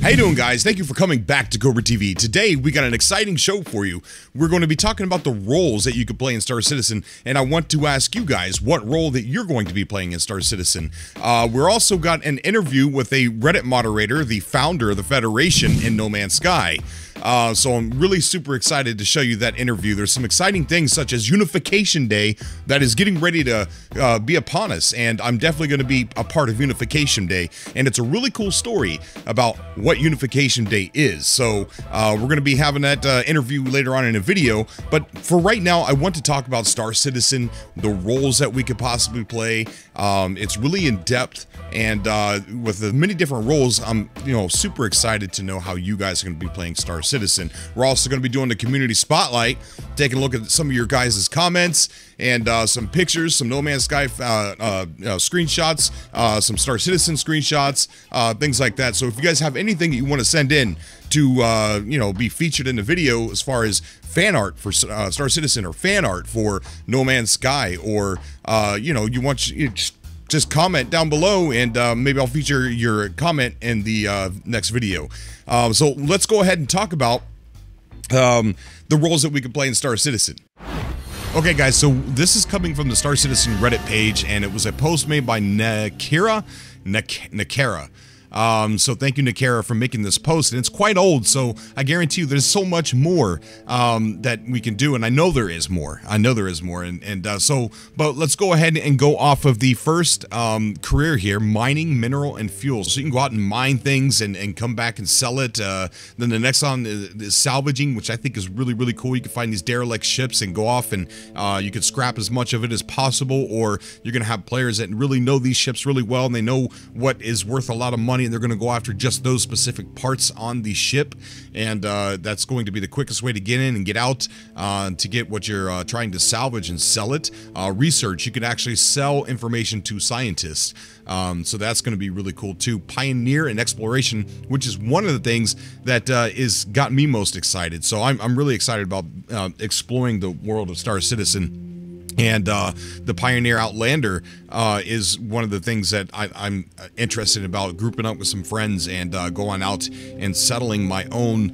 How you doing, guys? Thank you for coming back to Cobra TV. Today, we got an exciting show for you. We're going to be talking about the roles that you could play in Star Citizen, and I want to ask you guys what role that you're going to be playing in Star Citizen. We're also got an interview with a Reddit moderator, the founder of the Federation in No Man's Sky. So I'm really super excited to show you that interview. There's some exciting things such as Unification Day that is getting ready to be upon us, and I'm definitely going to be a part of Unification Day, and it's a really cool story about what Unification Day is. So we're going to be having that interview later on in a video, but for right now I want to talk about Star Citizen, the roles that we could possibly play. It's really in depth, and with the many different roles, I'm super excited to know how you guys are going to be playing Star Citizen. We're also going to be doing the community spotlight, taking a look at some of your guys' comments and some pictures, some No Man's Sky screenshots, some Star Citizen screenshots, things like that. So if you guys have anything that you want to send in to be featured in the video as far as fan art for Star Citizen or fan art for No Man's Sky, or you want just comment down below, and maybe I'll feature your comment in the next video. So let's go ahead and talk about the roles that we can play in Star Citizen. Okay, guys, so this is coming from the Star Citizen Reddit page, and it was a post made by Nakara. So thank you, Nakara, for making this post, and it's quite old, so I guarantee you there's so much more that we can do, and I know there is more. But let's go ahead and go off of the first career here, mining, mineral, and fuel. So you can go out and mine things and come back and sell it. Then the next one is salvaging, which I think is really, really cool. You can find these derelict ships and go off and you can scrap as much of it as possible, or you're going to have players that really know these ships really well, and they know what is worth a lot of money, and they're going to go after just those specific parts on the ship, and that's going to be the quickest way to get in and get out to get what you're trying to salvage and sell it. Research, you can actually sell information to scientists, so that's going to be really cool too. Pioneer and exploration, which is one of the things that is got me most excited. So I'm really excited about exploring the world of Star Citizen. And the Pioneer Outlander is one of the things that I'm interested about, grouping up with some friends and going out and settling my own,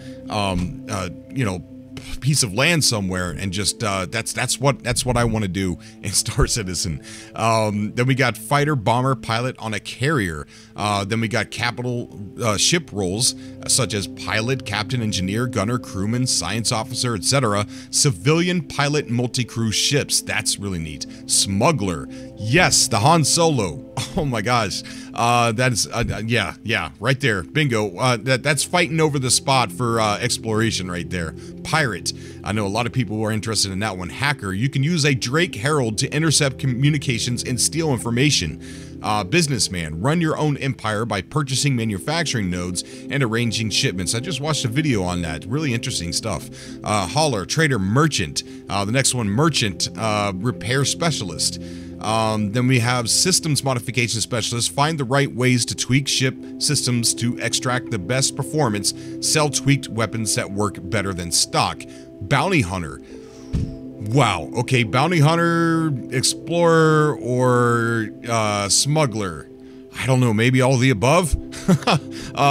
piece of land somewhere, and just that's what I want to do in Star Citizen. Then we got fighter, bomber, pilot on a carrier. Then we got capital ship roles such as pilot, captain, engineer, gunner, crewman, science officer, etc. Civilian pilot, multi-crew ships. That's really neat. Smuggler. Yes, the Han Solo. Oh my gosh. That's yeah, right there. Bingo. That's fighting over the spot for exploration right there. Pirate. I know a lot of people who are interested in that one. Hacker. You can use a Drake Herald to intercept communications and steal information. Businessman. Run your own empire by purchasing manufacturing nodes and arranging shipments. I just watched a video on that. Really interesting stuff. Hauler. Trader. Merchant. The next one, merchant. Repair specialist. Then we have systems modification specialist. Find the right ways to tweak ship systems to extract the best performance. Sell tweaked weapons that work better than stock. Bounty hunter. Wow. Okay, bounty hunter, explorer, or smuggler. I don't know, maybe all of the above?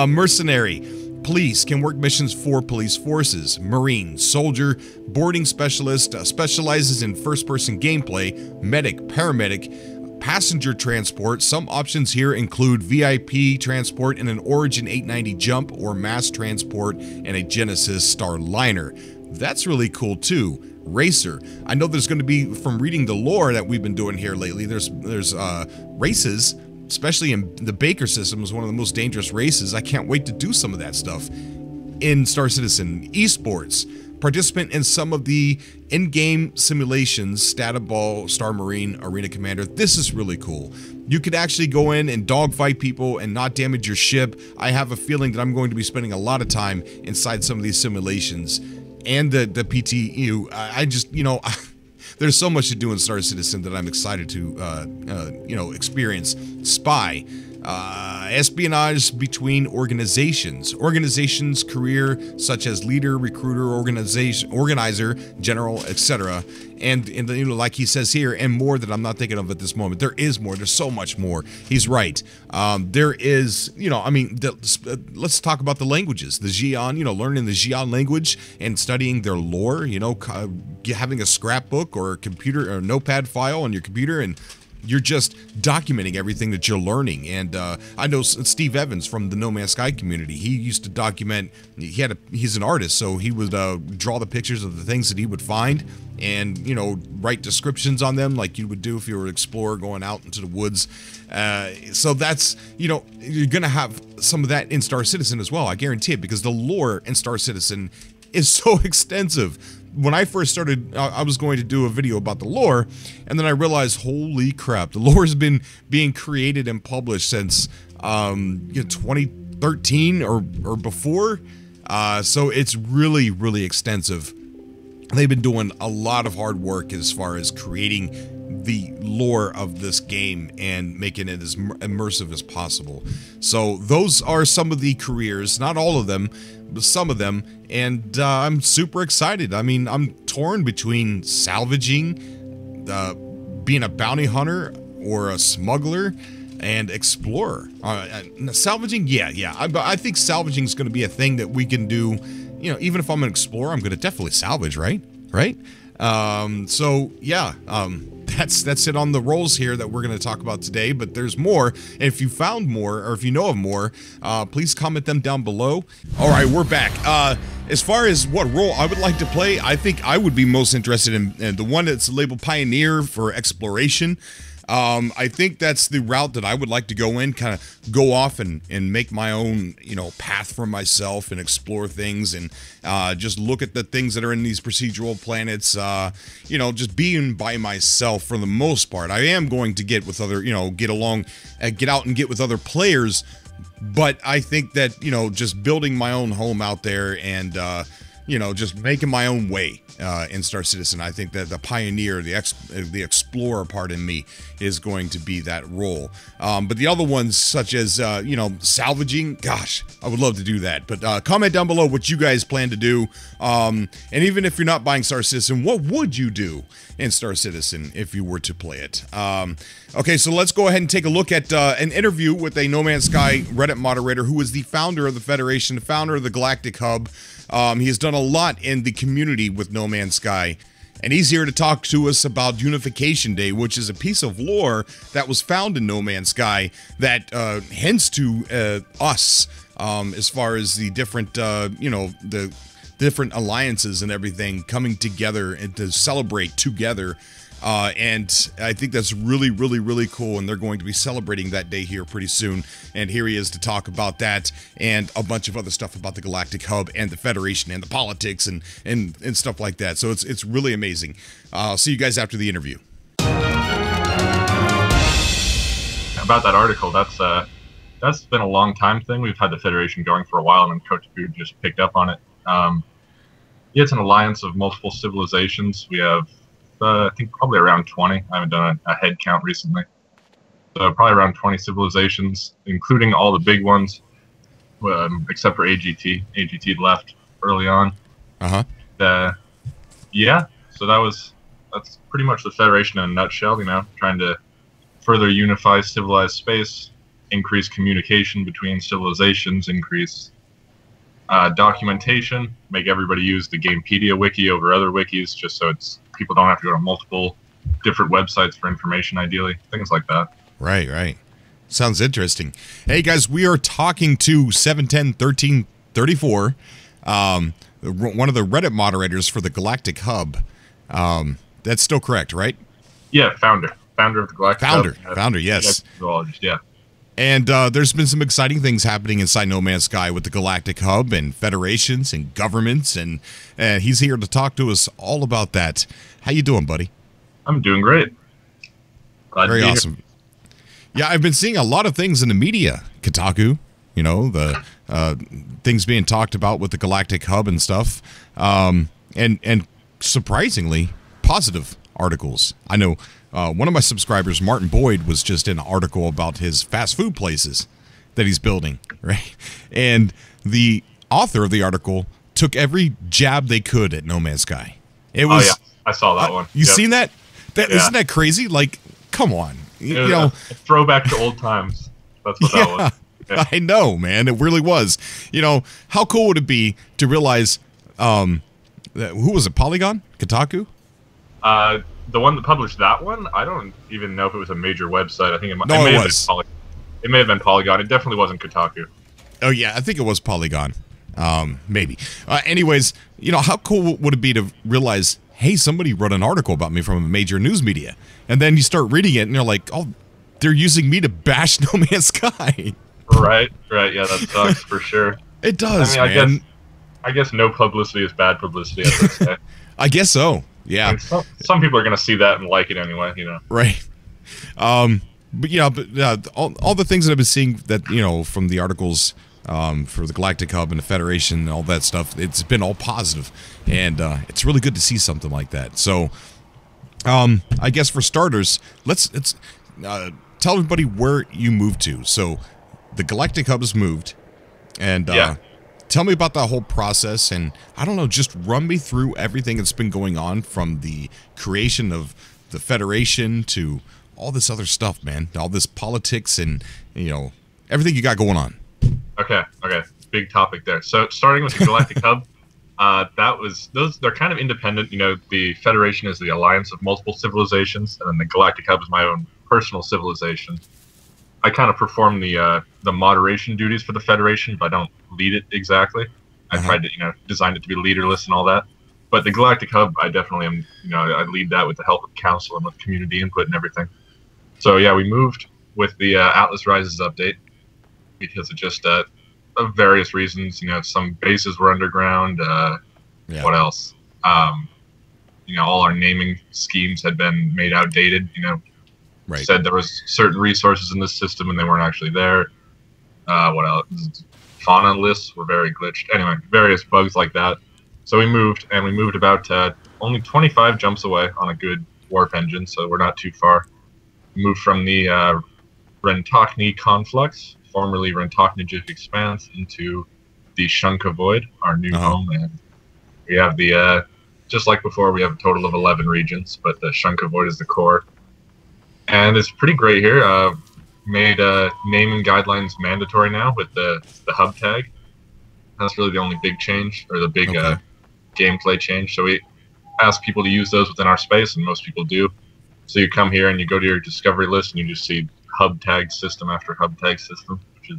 Mercenary. Police can work missions for police forces. Marine. Soldier. Boarding specialist. Specializes in first-person gameplay. Medic. Paramedic. Passenger transport. Some options here include VIP transport in an Origin 890 jump, or mass transport in a Genesis Starliner. That's really cool too. Racer. I know there's going to be, from reading the lore that we've been doing here lately, there's races, especially in the Baker system, is one of the most dangerous races. I can't wait to do some of that stuff in Star Citizen. Esports. Participant in some of the in-game simulations, Stataball, Star Marine, Arena Commander. This is really cool. You could actually go in and dogfight people and not damage your ship. I have a feeling that I'm going to be spending a lot of time inside some of these simulations. And the PTU, I just, there's so much to do in Star Citizen that I'm excited to, experience. Spy. espionage between organizations, career such as leader, recruiter, organizer, general, etc. And you know, like he says here, and more that I'm not thinking of at this moment. There is more. There's so much more. He's right. There is, you know, I mean, let's talk about the languages. The Xi'an, you know, learning the Xi'an language and studying their lore. You know, having a scrapbook or a computer or a notepad file on your computer, and you're just documenting everything that you're learning. And I know Steve Evans from the No Man's Sky community. He used to document. He's an artist, so he would draw the pictures of the things that he would find, and you know, write descriptions on them like you would do if you were an explorer going out into the woods. So that's, you know, you're gonna have some of that in Star Citizen as well. I guarantee it, because the lore in Star Citizen is so extensive. When I first started, I was going to do a video about the lore, and then I realized, holy crap, the lore has been being created and published since 2013 or before. So it's really, really extensive. They've been doing a lot of hard work as far as creating the lore of this game and making it as immersive as possible. So those are some of the careers, not all of them, but some of them, and I'm super excited. I mean, I'm torn between salvaging, being a bounty hunter or a smuggler, and explorer. Salvaging, yeah. I think salvaging is going to be a thing that we can do. You know, even if I'm an explorer, I'm going to definitely salvage, right? So yeah, that's it on the roles here that we're going to talk about today, but there's more. And if you found more, or if you know of more, please comment them down below. All right, we're back. As far as what role I would like to play, I think I would be most interested in the one that's labeled Pioneer for exploration. I think that's the route that I would like to go in, kind of go off and make my own, you know, path for myself and explore things, and just look at the things that are in these procedural planets, you know, just being by myself for the most part. I am going to get with other, you know, get out and get with other players, but I think that, you know, just building my own home out there and, you know, just making my own way in Star Citizen. I think that the pioneer, the explorer part in me is going to be that role. But the other ones, such as, you know, salvaging, gosh, I would love to do that. But comment down below what you guys plan to do. And even if you're not buying Star Citizen, what would you do in Star Citizen if you were to play it? Okay, so let's go ahead and take a look at an interview with a No Man's Sky Reddit moderator who is the founder of the Federation, the founder of the Galactic Hub. He has done a lot in the community with No Man's Sky, and he's here to talk to us about Unification Day, which is a piece of lore that was found in No Man's Sky that hints to us as far as the different, you know, the different alliances and everything coming together and to celebrate together. And I think that's really, really, really cool, and they're going to be celebrating that day here pretty soon. And here he is to talk about that and a bunch of other stuff about the Galactic Hub and the Federation and the politics and stuff like that. So it's really amazing. I'll see you guys after the interview. About that article, that's been a long time thing. We've had the Federation going for a while, and then Kotaku just picked up on it. Yeah, it's an alliance of multiple civilizations. We have I think probably around 20. I haven't done a head count recently. So probably around 20 civilizations, including all the big ones, except for AGT. AGT left early on. Yeah, so that's pretty much the Federation in a nutshell, you know, trying to further unify civilized space, increase communication between civilizations, increase documentation, make everybody use the Gamepedia wiki over other wikis, just so people don't have to go to multiple different websites for information, ideally. Things like that. Right. Sounds interesting. Hey, guys, we are talking to 710-1334, one of the Reddit moderators for the Galactic Hub. That's still correct, right? Yeah, founder of the Galactic Hub. Founder, yes. Yeah. And there's been some exciting things happening inside No Man's Sky with the Galactic Hub and federations and governments, and he's here to talk to us all about that. How you doing, buddy? I'm doing great. Very awesome. Yeah, I've been seeing a lot of things in the media, Kotaku, you know, the things being talked about with the Galactic Hub and stuff, and surprisingly positive articles. I know one of my subscribers, Martin Boyd, was just in an article about his fast food places that he's building, right? And the author of the article took every jab they could at No Man's Sky. It was, yeah, I saw that one. You seen that? Isn't that crazy? Like, come on, you know, a throwback to old times. That's what that was. Yeah. I know, man. It really was. You know, how cool would it be to realize, who was it? Polygon? Kotaku? The one that published that one, I don't even know if it was a major website. I think it may have been Polygon. It definitely wasn't Kotaku. Oh yeah, I think it was Polygon. Maybe. Anyways, you know, how cool would it be to realize, hey, somebody wrote an article about me from a major news media, and then you start reading it, and you're like, oh, they're using me to bash No Man's Sky. Right. Yeah, that sucks for sure. It does, man. I guess no publicity is bad publicity, I would say. I guess so. Yeah. I mean, some people are going to see that and like it anyway, you know. Right. But all the things that I've been seeing that, you know, from the articles for the Galactic Hub and the Federation and all that stuff, it's been all positive, and it's really good to see something like that. So, I guess for starters, let's tell everybody where you moved to. So, the Galactic Hub has moved, and tell me about that whole process, and I don't know, just run me through everything that's been going on from the creation of the Federation to all this other stuff, man. All this politics and, you know, everything you got going on. Okay. Big topic there. So starting with the Galactic Hub, they're kind of independent. You know, the Federation is the alliance of multiple civilizations, and then the Galactic Hub is my own personal civilization. I kind of perform the moderation duties for the Federation, but I don't lead it exactly. I tried to, you know, design it to be leaderless and all that. But the Galactic Hub, I definitely am, you know, I lead that with the help of council and with community input and everything. So yeah, we moved with the Atlas Rises update because of just of various reasons. You know, some bases were underground. What else? You know, all our naming schemes had been made outdated. You know, said there was certain resources in this system and they weren't actually there. What else? Fauna lists were very glitched. Anyway, various bugs like that. So we moved, and we moved about only 25 jumps away on a good warp engine, so we're not too far. We moved from the Rentokny Conflux, formerly Rentokny Expanse, into the Shunka Void, our new home. And we have the, just like before, we have a total of 11 regions, but the Shunka Void is the core. And it's pretty great here. Made naming guidelines mandatory now with the hub tag. That's really the only big change, or the big gameplay change. So we ask people to use those within our space, and most people do. So you come here and you go to your discovery list, and you just see hub tag system after hub tag system, which is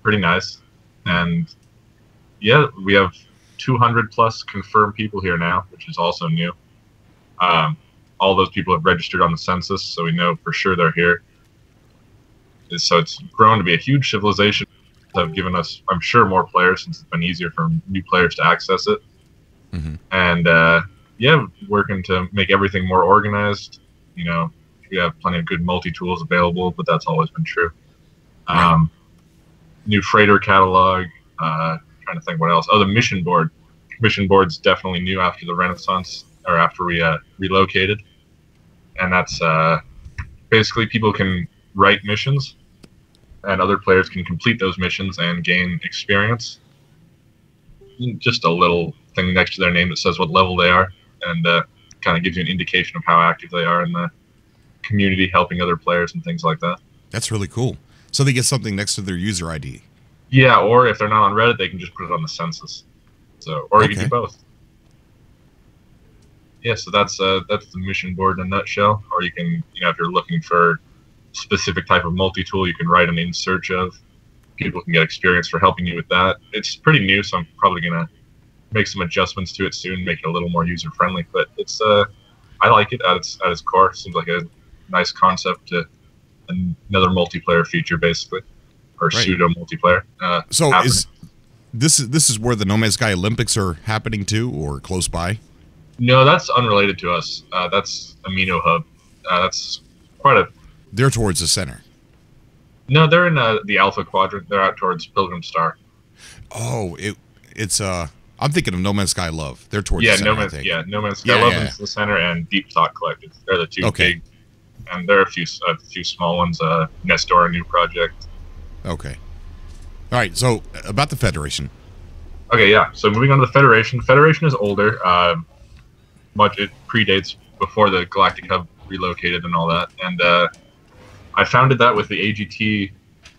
pretty nice. And yeah, we have 200 plus confirmed people here now, which is also new. All those people have registered on the census, so we know for sure they're here. So it's grown to be a huge civilization. Have given us, I'm sure, more players since it's been easier for new players to access it. And yeah, working to make everything more organized. You know, we have plenty of good multi-tools available, but that's always been true. New freighter catalog. Trying to think what else. Oh, the mission board. Mission board's definitely new after the Renaissance, or after we relocated. And that's basically people can write missions, and other players can complete those missions and gain experience. Just a little thing next to their name that says what level they are, and kind of gives you an indication of how active they are in the community, helping other players and things like that. That's really cool. So they get something next to their user ID. Yeah, or if they're not on Reddit, they can just put it on the census. So, or you can do both. Yeah, so that's the mission board in a nutshell. Or you can, you know, if you're looking for specific type of multi-tool you can write an in search of. People can get experience for helping you with that. It's pretty new, so I'm probably going to make some adjustments to it soon, make it a little more user-friendly. But it's I like it at its core. Seems like a nice concept to another multiplayer feature, basically, or pseudo-multiplayer. So this is where the No Man's Sky Olympics are happening too, or close by? No, that's unrelated to us. That's Amino Hub. That's quite a... They're towards the center. No, they're in the Alpha Quadrant. They're out towards Pilgrim Star. Oh, it's I I'm thinking of No Man's Sky Love. They're towards Yeah, the center, I think. No Man's Sky Love is the center, and Deep Thought Collective. They're the two big, and there are a few small ones. Nestor, a new project. Okay. All right. So about the Federation. Okay, yeah. So moving on to the Federation. Federation is older. It predates before the Galactic Hub relocated and all that. And I founded that with the AGT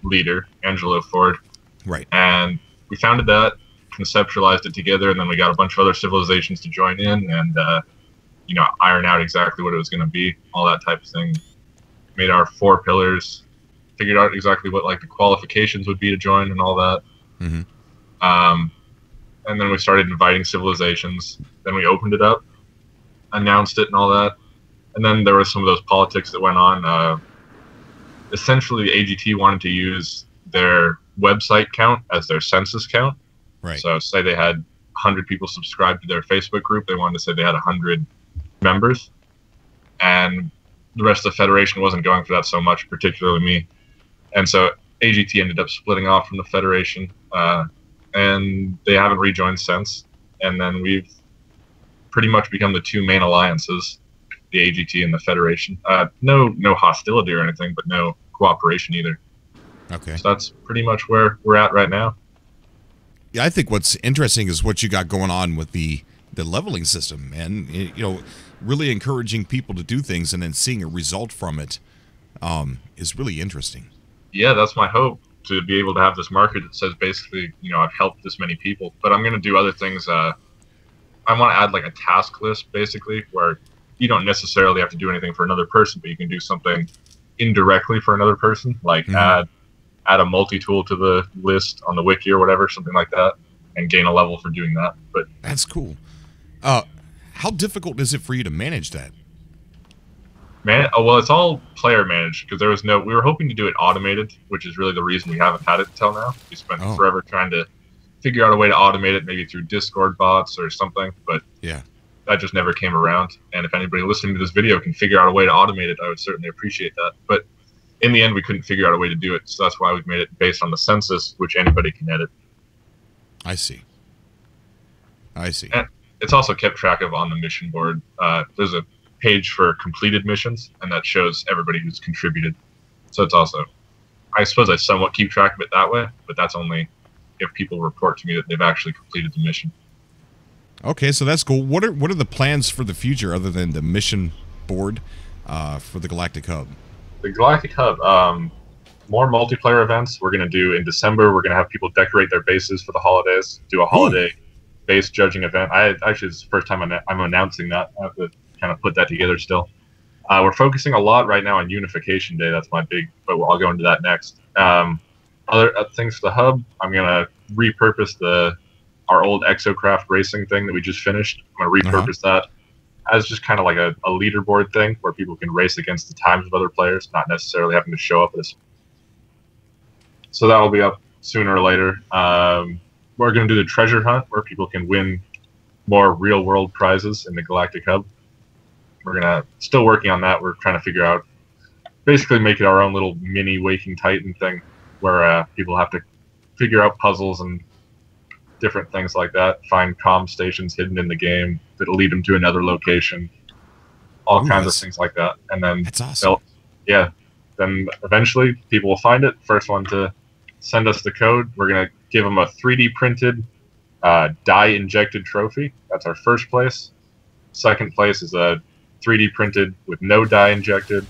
leader, Angelo Ford. Right. And we founded that, conceptualized it together, and then we got a bunch of other civilizations to join in and, iron out exactly what it was going to be, all that type of thing. Made our 4 pillars, figured out exactly what, like, the qualifications would be to join and all that. Mm-hmm. And then we started inviting civilizations. Then we opened it up, announced it and all that. And then there was some of those politics that went on. Essentially, AGT wanted to use their website count as their census count. Right. So say they had 100 people subscribed to their Facebook group, they wanted to say they had 100 members. And the rest of the Federation wasn't going for that so much, particularly me. And so AGT ended up splitting off from the Federation, and they haven't rejoined since. And then we've pretty much become the 2 main alliances, the AGT and the Federation. No hostility or anything, but no cooperation either. Okay. So that's pretty much where we're at right now. Yeah, I think what's interesting is what you got going on with the leveling system, man. Really encouraging people to do things and then seeing a result from it is really interesting. Yeah, that's my hope, to be able to have this marker that says basically, I've helped this many people. But I'm going to do other things. I want to add like a task list, basically, where you don't necessarily have to do anything for another person, but you can do something indirectly for another person, like add a multi-tool to the list on the wiki or whatever, something like that, and gain a level for doing that. But that's cool. How difficult is it for you to manage that? Well, it's all player managed, because we were hoping to do it automated, which is really the reason we haven't had it until now. We spent forever trying to figure out a way to automate it, maybe through Discord bots or something, but yeah, that just never came around. And if anybody listening to this video can figure out a way to automate it, I would certainly appreciate that. But in the end, we couldn't figure out a way to do it, so that's why we've made it based on the census, which anybody can edit. I see. And it's also kept track of on the mission board. There's a page for completed missions, and that shows everybody who's contributed. So it's also, I suppose I somewhat keep track of it that way, but that's only if people report to me that they've actually completed the mission. Okay, so that's cool. What are the plans for the future other than the mission board for the Galactic Hub? The Galactic Hub, more multiplayer events we're going to do in December. We're going to have people decorate their bases for the holidays, do a holiday base judging event. Actually, it's the first time I'm announcing that. I have to kind of put that together still. We're focusing a lot right now on Unification Day. That's my big, but I'll go into that next. Other things for the hub, I'm going to repurpose our old Exocraft racing thing that we just finished. I'm going to repurpose that as just kind of like a leaderboard thing where people can race against the times of other players, not necessarily having to show up at a... So that'll be up sooner or later. We're going to do the treasure hunt where people can win more real-world prizes in the Galactic Hub. We're still working on that. We're trying to figure out, basically make it our own little mini Waking Titan thing where people have to figure out puzzles and different things like that, find comm stations hidden in the game that'll lead them to another location, all kinds of things like that. And then that's awesome. Then eventually people will find it. First one to send us the code, we're going to give them a 3D printed dye injected trophy. That's our first place. Second place is a 3D printed with no dye injected,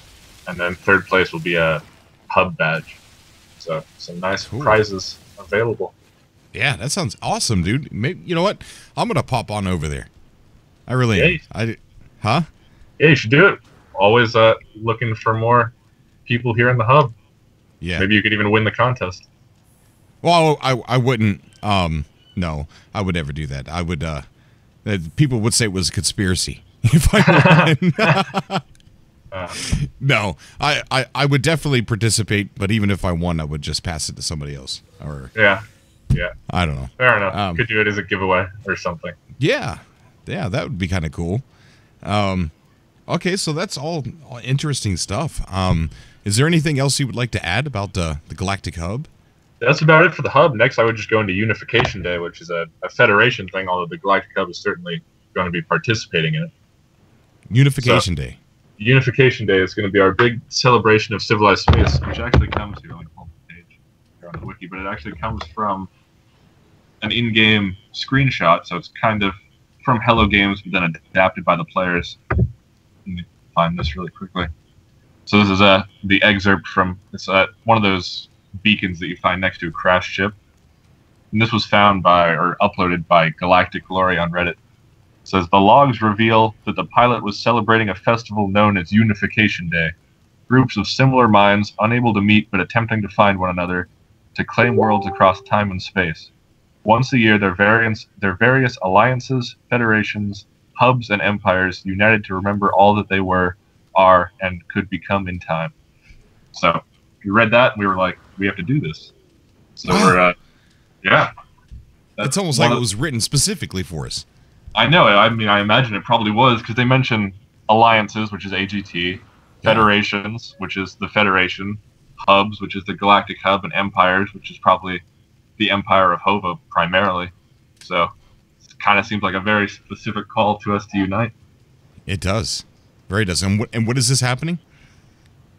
and then third place will be a hub badge. So some nice prizes available. Yeah, that sounds awesome, dude. Maybe, you know what? I'm gonna pop on over there. I really am. Yeah, you should do it. Always looking for more people here in the hub. Yeah. Maybe you could even win the contest. Well, I wouldn't. No, I would never do that. I would. People would say it was a conspiracy if I won. No, I would definitely participate, but even if I won, I would just pass it to somebody else. Or yeah. I don't know. Fair enough. Could do it as a giveaway or something. Yeah, that would be kind of cool. Okay, so that's all interesting stuff. Is there anything else you would like to add about the Galactic Hub? that's about it for the hub. Next, I would just go into Unification Day, which is a Federation thing, although the Galactic Hub is certainly going to be participating in it. Unification Day. Unification Day is going to be our big celebration of civilized space, which actually comes here. Let me pull up the page here on the wiki, but it actually comes from an in-game screenshot, so it's kind of from Hello Games, but then adapted by the players. Let me find this really quickly. So this is the excerpt from one of those beacons that you find next to a crashed ship. And this was found by, or uploaded by Galactic Glory on Reddit. It says, the logs reveal that the pilot was celebrating a festival known as Unification Day. Groups of similar minds, unable to meet but attempting to find one another, to claim worlds across time and space. Once a year, their various alliances, federations, hubs, and empires united to remember all that they were, are, and could become in time. So we read that, and we were like, we have to do this. So we're, yeah. It's almost like it was written specifically for us. I know. I mean, I imagine it probably was, because they mention alliances, which is AGT, federations, which is the Federation, hubs, which is the Galactic Hub, and empires, which is probably the Empire of Hova primarily. So it kind of seems like a very specific call to us to unite. It does. Very does. And what is this happening?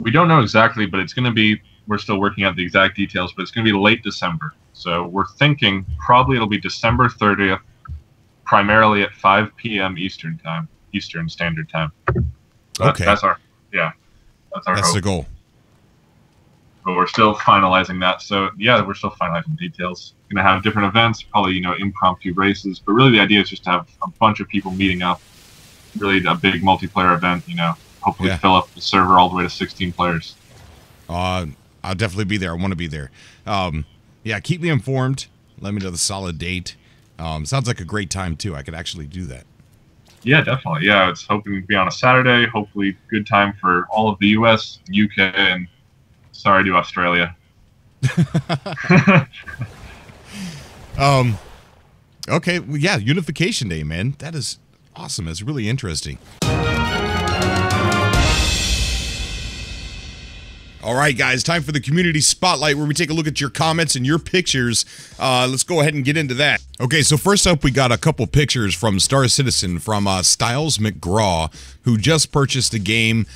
We don't know exactly, but it's going to be, we're still working out the exact details, but it's going to be late December. So we're thinking probably it'll be December 30th, primarily at 5 p.m. Eastern time, Eastern Standard Time. So okay. That's our That's hope. the goal. But we're still finalizing that. So yeah, we're still finalizing details. Going to have different events, probably, impromptu races. But really the idea is just to have a bunch of people meeting up. Really a big multiplayer event, hopefully fill up the server all the way to 16 players. I'll definitely be there. I want to be there. Yeah, keep me informed. Let me know the solid date. Sounds like a great time too. I could actually do that. Yeah, definitely. Yeah, it's hoping to be on a Saturday. Hopefully good time for all of the US, UK, and sorry to Australia. Okay, well, yeah, Unification Day, man. That is awesome. It's really interesting. All right, guys, time for the community spotlight where we take a look at your comments and your pictures. Let's go ahead and get into that. Okay, so first up, we got a couple pictures from Star Citizen from Styles McGraw, who just purchased a game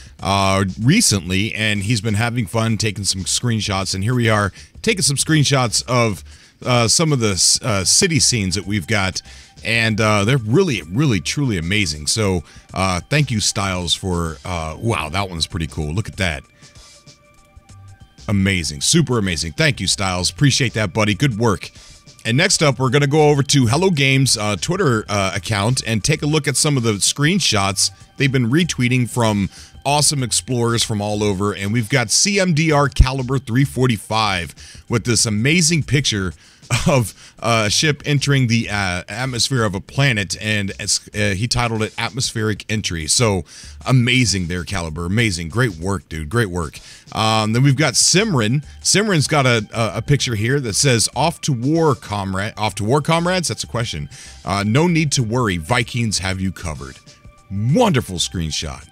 recently, and he's been having fun taking some screenshots. And here we are taking some screenshots of some of the city scenes that we've got. And they're really, really, truly amazing. So thank you, Styles, for, wow, that one's pretty cool. Look at that. Amazing. Super amazing. Thank you, Styles. Appreciate that, buddy. Good work. And next up, we're going to go over to Hello Games' Twitter account and take a look at some of the screenshots they've been retweeting from awesome explorers from all over. And we've got CMDR Caliber 345 with this amazing picture of a ship entering the atmosphere of a planet, and he titled it Atmospheric Entry. So amazing there, Caliber. Amazing. Great work, dude. Great work. Then we've got Simran. Simran's got a picture here that says, Off to war, comrades? That's a question. No need to worry. Vikings have you covered. Wonderful screenshot.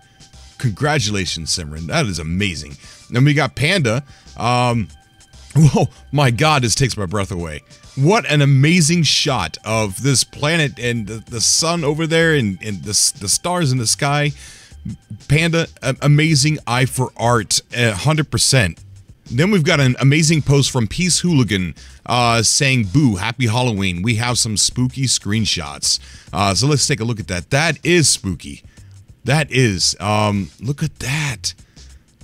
Congratulations, Simran. That is amazing. Then we got Panda. Whoa, my God, this takes my breath away. What an amazing shot of this planet and the sun over there and the stars in the sky. Panda, amazing eye for art, 100%. Then we've got an amazing post from Peace Hooligan saying, boo, happy Halloween. We have some spooky screenshots. So let's take a look at that. That is spooky. That is. Look at that.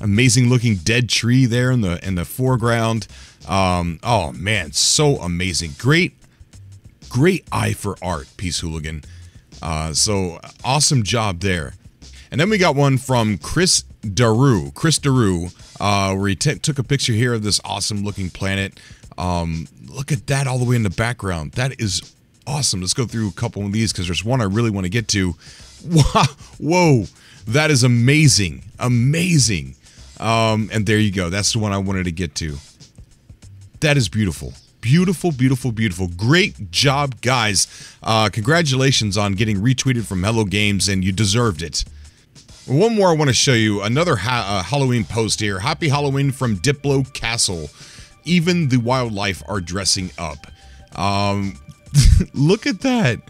Amazing looking dead tree there in the foreground. Oh man, so amazing. Great eye for art, Peace Hooligan. So awesome job there. And then we got one from Chris Daru, where he took a picture here of this awesome looking planet. Look at that all the way in the background. That is awesome. Let's go through a couple of these because there's one I really want to get to. Whoa, that is amazing. Amazing. And there you go. That's the one I wanted to get to. That is beautiful. Beautiful, beautiful, beautiful. Great job, guys. Congratulations on getting retweeted from Hello Games, and you deserved it. One more I want to show you. Another Halloween post here. Happy Halloween from Diplo Castle. even the wildlife are dressing up. Look at that.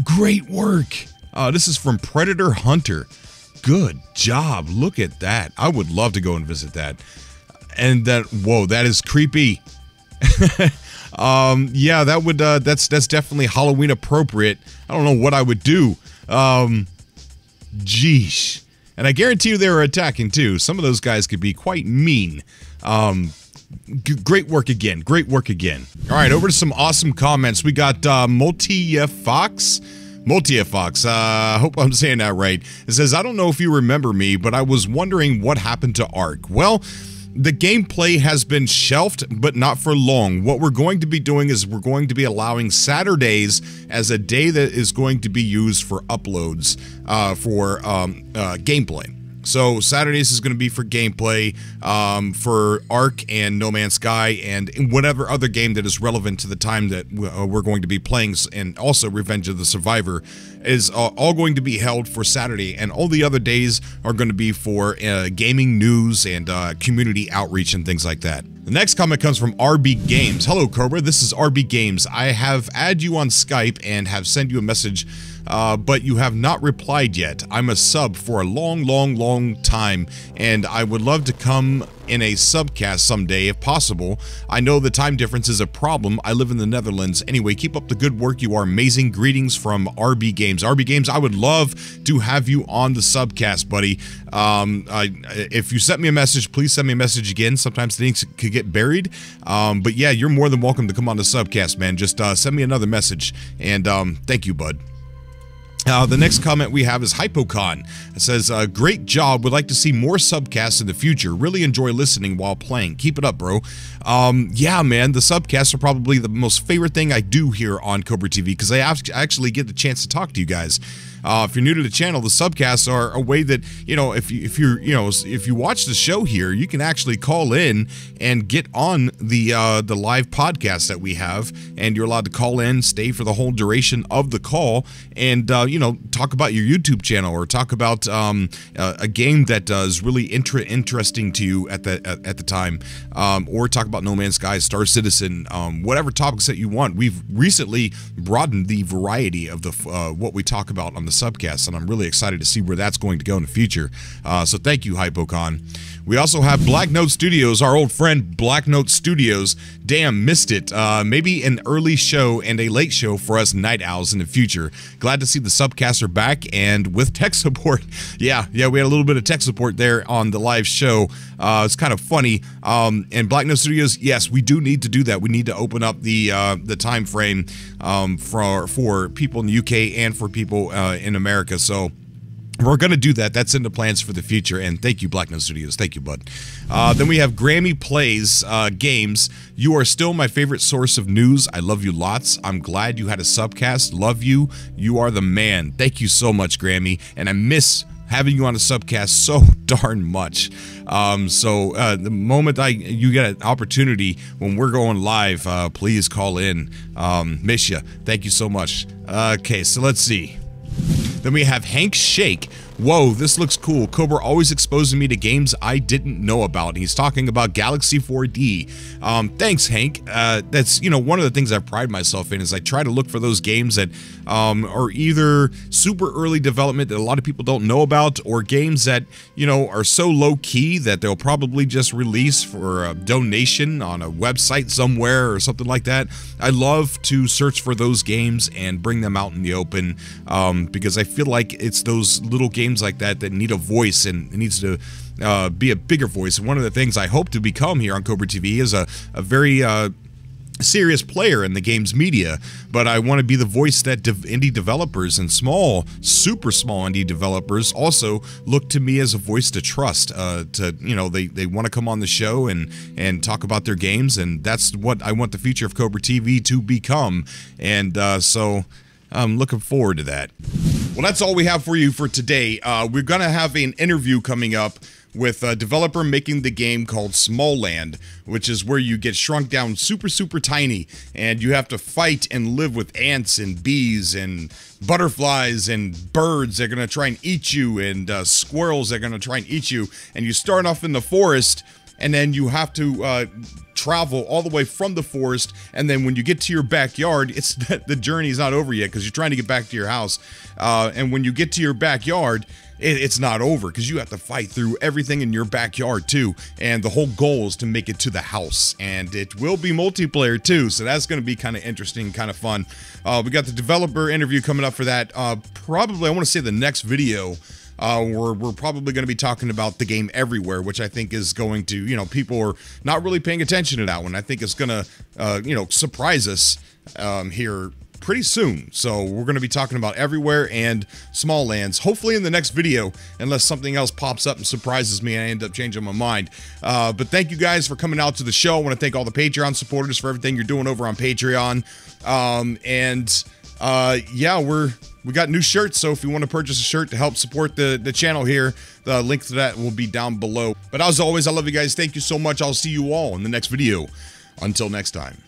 Great work. This is from Predator Hunter. Good job. Look at that. I would love to go and visit that. And that, whoa, that is creepy. Yeah, that would, that's definitely Halloween appropriate. I don't know what I would do. Geesh. And I guarantee you they were attacking too. Some of those guys could be quite mean. Great work again. Great work again. All right, over to some awesome comments. We got Multi-Fox. I hope I'm saying that right. It says, I don't know if you remember me, but I was wondering what happened to Ark. Well, the gameplay has been shelved, but not for long. What we're going to be doing is we're going to be allowing Saturdays as a day that is going to be used for uploads for gameplay. So Saturdays is going to be for gameplay for Ark and No Man's Sky and whatever other game that is relevant to the time that we're going to be playing, and also Revenge of the Survivor is all going to be held for Saturday, and all the other days are going to be for gaming news and community outreach and things like that. The next comment comes from RB Games. Hello Cobra, this is RB Games. I have added you on Skype and have sent you a message, but you have not replied yet. I'm a sub for a long time, and I would love to come in a subcast someday if possible. I know the time difference is a problem. I live in the Netherlands. Anyway, keep up the good work. You are amazing. Greetings from RB Games. RB Games, I would love to have you on the subcast, buddy. If you sent me a message, please send me a message again. Sometimes things could get buried. But yeah, you're more than welcome to come on the subcast, man. Just send me another message. And thank you, bud. The next comment we have is Hypocon. It says, great job. Would like to see more subcasts in the future. Really enjoy listening while playing. Keep it up, bro. Yeah, man, the subcasts are probably the most favorite thing I do here on Cobra TV, because I actually get the chance to talk to you guys. If you're new to the channel, the subcasts are a way that, you know, if you watch the show here, you can actually call in and get on the live podcast that we have, and you're allowed to call in, stay for the whole duration of the call, and you know, talk about your YouTube channel, or talk about a game that is really interesting to you at the time, or talk about No Man's Sky, Star Citizen, whatever topics that you want. We've recently broadened the variety of the what we talk about on the subcast, and I'm really excited to see where that's going to go in the future. So thank you, Hypocon. We also have Black Note Studios, our old friend Black Note Studios. Damn, missed it. Maybe an early show and a late show for us night owls in the future. Glad to see the subcaster back and with tech support. Yeah, we had a little bit of tech support there on the live show. It's kind of funny. And Black Note Studios, yes, we do need to do that. We need to open up the time frame for people in the UK and for people in America. So we're going to do that. That's in the plans for the future. And thank you, Black Note Studios. Thank you, bud. Then we have Grammy Plays Games. You are still my favorite source of news. I love you lots. I'm glad you had a subcast. Love you. You are the man. Thank you so much, Grammy. And I miss having you on a subcast so darn much. The moment you get an opportunity when we're going live, please call in. Miss ya. Thank you so much. Okay, so let's see. Then we have Hank Shake. Whoa, this looks cool. Cobra always exposing me to games I didn't know about. And he's talking about Galaxy 4D. Thanks, Hank. That's, you know, one of the things I pride myself in is I try to look for those games that are either super early development that a lot of people don't know about, or games that, you know, are so low-key that they'll probably just release for a donation on a website somewhere or something like that. I love to search for those games and bring them out in the open, because I feel like it's those little games like that need a voice, and it needs to be a bigger voice. And one of the things I hope to become here on Cobra TV is a very serious player in the games media, but I want to be the voice that indie developers and super small indie developers also look to me as a voice to trust. You know, they want to come on the show and talk about their games, and that's what I want the future of Cobra TV to become. And so I'm looking forward to that. Well, that's all we have for you for today. We're going to have an interview coming up with a developer making the game called Small Land, which is where you get shrunk down super tiny, and you have to fight and live with ants and bees and butterflies and birds that are going to try and eat you, and squirrels that are going to try and eat you. And you start off in the forest, and then you have to travel all the way from the forest, and then when you get to your backyard, it's the journey's not over yet because you're trying to get back to your house. And when you get to your backyard, it's not over because you have to fight through everything in your backyard too. And the whole goal is to make it to the house, and it will be multiplayer too. So that's going to be kind of interesting, kind of fun. We got the developer interview coming up for that. Probably, I want to say the next video. We're probably going to be talking about the game Everywhere, which I think is going to, you know, people are not really paying attention to that one. I think it's going to, you know, surprise us here pretty soon. So we're going to be talking about Everywhere and Small Lands, hopefully in the next video, unless something else pops up and surprises me and I end up changing my mind. But thank you guys for coming out to the show. I want to thank all the Patreon supporters for everything you're doing over on Patreon. Yeah, we got new shirts, so if you want to purchase a shirt to help support the channel here, the link to that will be down below. But as always, I love you guys. Thank you so much. I'll see you all in the next video. Until next time.